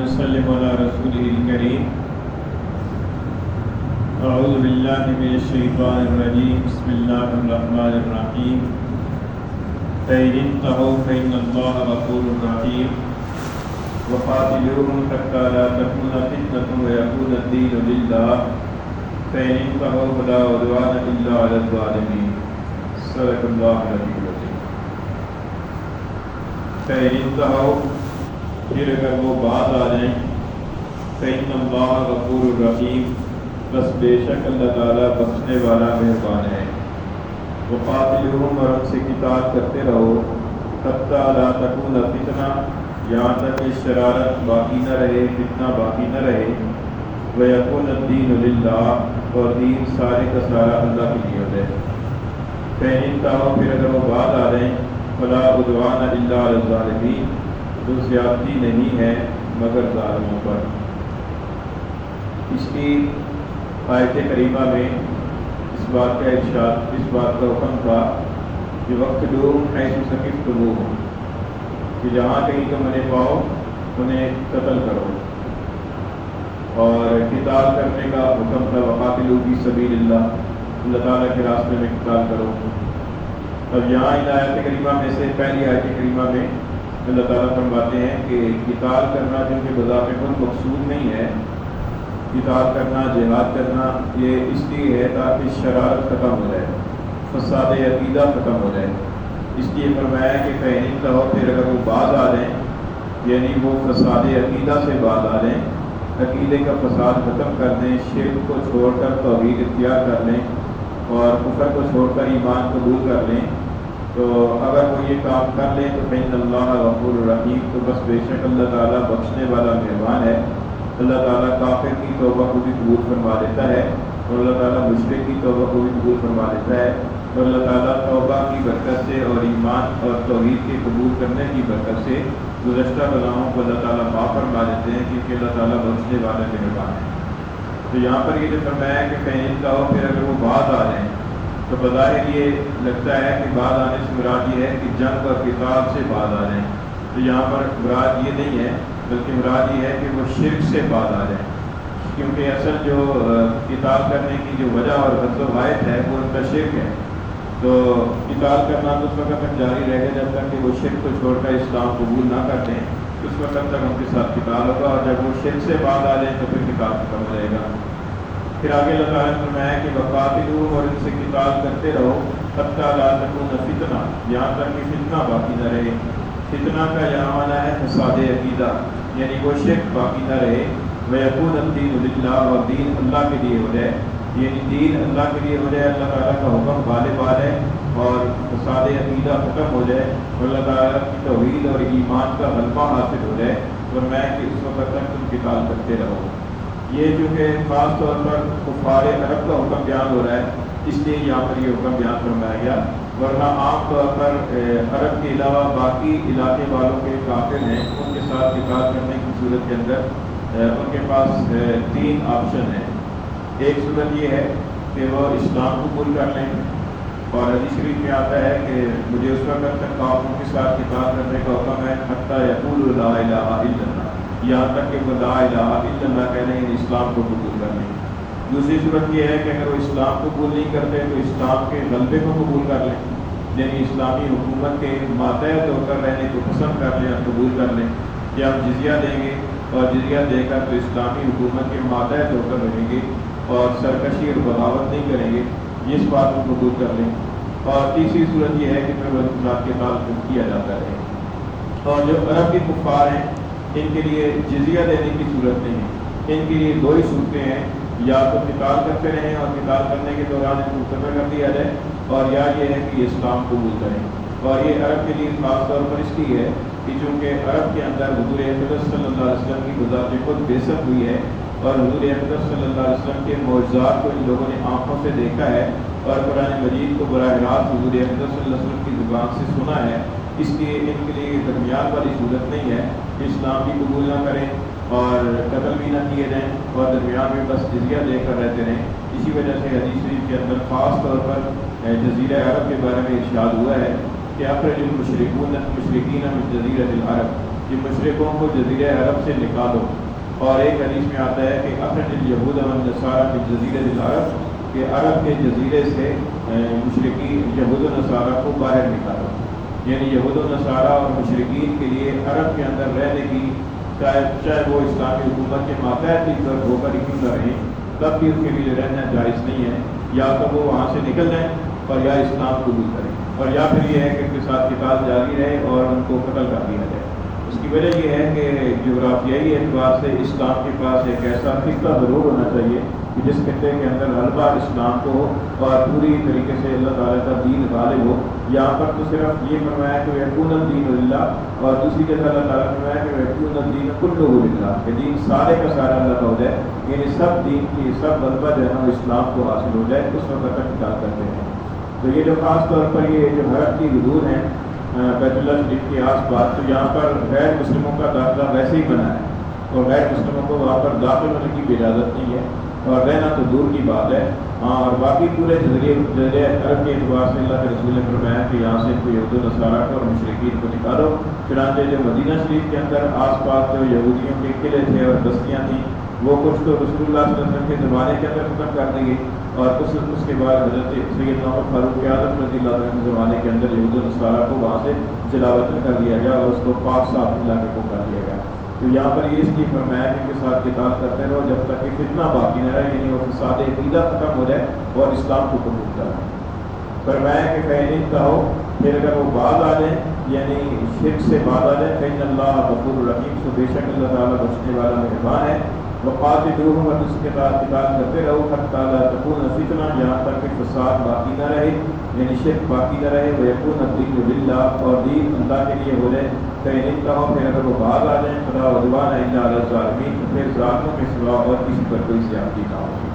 ونسلم على رسوله الكريم اعوذ باللہ من الشیطان الرجیم بسم اللہ الرحمن الرحیم فإن انتهوا فإن الله غفور رحیم وقاتلوهم حتى لا تكون فتنة ويكون الدين لله فإن انتهوا فلا عدوان إلا على الظالمين صدق اللہ العلی العظیم۔ فإن انتهوا، پھر اگر وہ باز آ جائیں، فإن اللہ غفور رحیم، بس بے شک اللہ تعالیٰ بخشنے والا مہربان ہے۔ وقاتلوهم، اور ان سے قتال کرتے رہو، حتی لا تکون فتنہ، یہاں تک کہ شرارت باقی نہ رہے، فتنہ باقی نہ رہے، ویکون الدین للہ، اور دین سارے کا سارا اللہ کے لیے ہو جائے۔ فإن انتہوا، پھر اگر وہ باز آ جائیں، فلا عدوان الا علی الظالمین، تو زیادتی نہیں ہے مگر ظالموں پر۔ اس کی آیت کریمہ میں اس بات کا ارشاد، اس بات کا حکم تھا کہ وقتلوہم حیث ثقفتموہم، کہ جہاں کہیں تم انہیں پاؤ انہیں قتل کرو، اور قتال کرنے کا حکم تھا وقاتلوا فی سبیل اللہ، اللہ تعالیٰ کے راستے میں قتال کرو۔ اب یہاں ان آیت کریمہ میں سے پہلی آیت کریمہ میں اللہ تعالیٰ فرماتے ہیں کہ قتال کرنا جو کہ بذات خود مقصود نہیں ہے، قتال کرنا، جہاد کرنا، یہ اس لیے ہے تاکہ شرارت ختم ہو جائے، فساد عقیدہ ختم ہو جائے۔ اس لیے فرمایا کہ فإن انتہوا، پھر اگر وہ باز آ جائیں، یعنی وہ فساد عقیدہ سے باز آ جائیں، عقیدے کا فساد ختم کر دیں، شرک کو چھوڑ کر توحید اختیار کر لیں اور کفر کو چھوڑ کر ایمان قبول کر لیں، تو اگر وہ یہ کام کر لیں تو فإن اللہ غفور رحیم، تو بس بے شک اللہ تعالیٰ بخشنے والا مہربان ہے۔ اللہ تعالیٰ کافر کی توبہ کو بھی قبول فرما دیتا ہے، اور اللہ تعالیٰ مشرک کی توبہ کو بھی قبول فرما دیتا ہے، اور اللہ تعالیٰ توبہ کی برکت سے اور ایمان اور توحید کے قبول کرنے کی برکت سے گزشتہ گناہوں کو اللہ تعالیٰ معاف فرما دیتے ہیں، کیونکہ اللہ تعالیٰ بخشنے والا مہربان ہے۔ تو یہاں پر یہ جو فرمایا ہے کہ فإن انتہوا، پھر اگر وہ باز آ جائیں، تو بظاہر یہ لگتا ہے کہ باز آنے سے مراد یہ ہے کہ جنگ اور قتال سے باز آ جائیں، تو یہاں پر مراد یہ نہیں ہے، بلکہ مراد یہ ہے کہ وہ شرک سے باز آ جائیں، کیونکہ اصل جو قتال کرنے کی جو وجہ اور غرض و غایت ہے وہ ان کا شرک ہے۔ تو قتال کرنا تو اس وقت تک جاری رہے گا جب تک کہ وہ شرک کو چھوڑ کر اسلام قبول نہ کر دیں، اس وقت تک ان کے ساتھ قتال ہوگا، اور جب وہ شرک سے باز آ جائیں تو پھر قتال ختم ہو جائے گا۔ پھر آگے اللہ تعالیٰ نے فرمایا کہ وقاتلوہم، اور ان سے قتال کرتے رہو، حتی لا تکون فتنہ، یہاں تک کہ فتنہ باقی نہ رہے۔ فتنہ کا یہاں معنی ہے فساد عقیدہ، یعنی وہ شرک باقی نہ رہے، ویکون الدین للہ، اور دین اللہ کے لیے ہو جائے، یعنی دین اللہ کے لیے ہو جائے، اللہ تعالیٰ کا حکم غالب آ جائے اور فساد عقیدہ ختم ہو جائے، اور اللہ تعالیٰ کی توحید اور ایمان کا غلبہ حاصل ہو جائے، اور میں کہ اس وقت تک تم قتال کرتے رہو۔ یہ جو کہ خاص طور پر کفار عرب کا حکم بیان ہو رہا ہے، اس لیے یہاں پر یہ حکم بیان فرمایا گیا، ورنہ عام طور پر عرب کے علاوہ باقی علاقے والوں کے کافر ہیں، ان کے ساتھ قتال کرنے کی صورت کے اندر ان کے پاس 3 آپشن ہیں۔ ایک صورت یہ ہے کہ وہ اسلام قبول کر لیں، اور حدیث شریف میں آتا ہے کہ مجھے اس وقت تک کافروں کے ساتھ قتال کرنے کا حکم ہے حتی یقولوا لا الہ الا اللہ، یہاں تک کہ وہ لا الہ الا اللہ کہہ لیں، اسلام کو قبول کر لیں۔ دوسری صورت یہ ہے کہ اگر وہ اسلام قبول نہیں کرتے تو اسلام کے غلبے کو قبول کر لیں، یعنی اسلامی حکومت کے ماتحت ہو کر رہنے کو پسند کر لیں اور قبول کر لیں کہ ہم جزیہ دیں گے، اور جزیہ دے کر تو اسلامی حکومت کے ماتحت ہو کر رہیں گے اور سرکشی اور بغاوت نہیں کریں گے، اس بات کو قبول کر لیں۔ اور تیسری صورت یہ ہے کہ پھر وہ ذات کے تعلق کیا جاتا ہے۔ اور جو عرب کے کفار ہیں ان کے لیے جزیہ دینے کی صورت نہیں ہے، ان کے لیے 2 ہی صورتیں ہیں، یا تو قتال کرتے رہیں اور قتال کرنے کے دوران ان کو قتل کر دیا جائے، اور یا یہ ہے کہ اسلام قبول کریں۔ اور یہ عرب کے لیے خاص طور پر اس لیے ہے کہ چونکہ عرب کے اندر حضور اقدس صلی اللہ علیہ وسلم کی بذات خود بعثت ہوئی ہے، اور حضور اقدس صلی اللہ علیہ وسلم کے معجزات کو ان لوگوں نے آنکھوں سے دیکھا ہے، اور قرآن مجید کو براہ راست حضور اقدس صلی اللہ علیہ وسلم کی زبان سے سنا ہے، اس لیے ان کے لیے درمیان والی صورت نہیں ہے کہ اسلام بھی قبول نہ کریں اور قتل بھی نہ کیے جائیں اور درمیان میں بس جزیہ دے کر رہتے رہیں۔ اسی وجہ سے حدیث شریف کے اندر خاص طور پر جزیرہ عرب کے بارے میں ارشاد ہوا ہے کہ اخرج المشرکین من جزیرۃ العرب، کہ مشرکوں کو جزیرہ عرب سے نکالو، اور ایک حدیث میں آتا ہے کہ اخرج الیہود والنصارى من جزیرۃ العرب، کہ عرب کے جزیرے سے مشرکین یہود و نصارہ کو باہر نکالو، یعنی یہود و نصارہ اور مشرکین کے لیے عرب کے اندر رہنے کی چاہے وہ اسلامی حکومت کے ماتحت ہو کر کیوں نہ رہیں، تب بھی ان کے لیے رہنا جائز نہیں ہے، یا تو وہ وہاں سے نکل جائیں اور یا اسلام قبول کریں، اور یا پھر یہ ہے کہ ان کے ساتھ قتال جاری رہے اور ان کو قتل کر دیا جائے۔ اس کی وجہ یہ ہے کہ جغرافیائی اعتبار سے اسلام کے پاس ایک ایسا خطہ ضرور ہونا چاہیے کہ جس خطے کے اندر غلبہ اسلام کو ہو اور پوری طریقے سے اللہ تعالیٰ کا دین غالب ہو۔ یہاں پر تو صرف یہ فرمایا کہ یکون الدین للہ، اور دوسری جگہ اللہ تعالیٰ نے فرمایا کہ یکون الدین کلہ للہ، کہ دین سارے کا سارا اللہ کا ہو جائے، یعنی سب دین کی سب غلبہ جو ہے نا اسلام کو حاصل ہو جائے، اس وقت تک قتال کرتے ہیں۔ تو یہ جو خاص طور پر یہ جو حرم کی حدود ہیں بیت اللہ شریف کے آس پاس، تو یہاں پر غیر مسلموں کا داخلہ ویسے ہی منع ہے، اور غیر مسلموں کو وہاں پر داخل ہونے کی بھی اجازت نہیں ہے، اور رہنا تو دور کی بات ہے۔ ہاں، اور باقی پورے جزیرہ عرب کے اعتبار سے اللہ کے رسول نے فرمایا کہ یہاں سے کوئی یہود و نصارہ کو اور مشرکین کو نکالو۔ چنانچہ جو مدینہ شریف کے اندر آس پاس جو یہودیوں کے قلعے تھے اور بستیاں تھیں، وہ کچھ تو رسول اللہ صلی اللہ علیہ وسلم کے زمانے کے اندر ختم کر دی گئی، اور اس کے بعد حضرت سیدنا عمر فاروق اعظم رضی اللہ عنہ کے زمانے کے اندر یہود و نصارہ کو وہاں سے جلاوطن کر دیا گیا اور اس کو پاک صاف علاقے کو کر دیا گیا۔ تو یہاں پر یہ اس کی فرمایا کہ ان کے ساتھ قتال کرتے رہو جب تک کہ فتنہ باقی نہ رہے، یعنی وہ فساد عقیدہ ختم ہو جائے اور اسلام کو قبول کریں۔ فرمایا کہ فإن کہو، پھر اگر وہ باز آ جائیں، یعنی شرک سے باز آ جائیں، فإن اللہ غفور رحیم، سو بے شک اللہ تعالیٰ بخشنے والا مہربان ہے۔ وقاتلوہم، اور اس کے ساتھ قتال کرتے رہو، حتی لا تکون فتنہ، یہاں تک کہ فساد باقی نہ رہے، یعنی شرک باقی نہ رہے، ویکون الدین للہ، اور دین اللہ کے لیے ہو جائے۔ فإن کہو، پھر اگر وہ باز آ جائیں، فلا عدوان الا علی الظالمین، پھر ظالموں کے سوا اور کسی پر کوئی زیادتی نہ ہو۔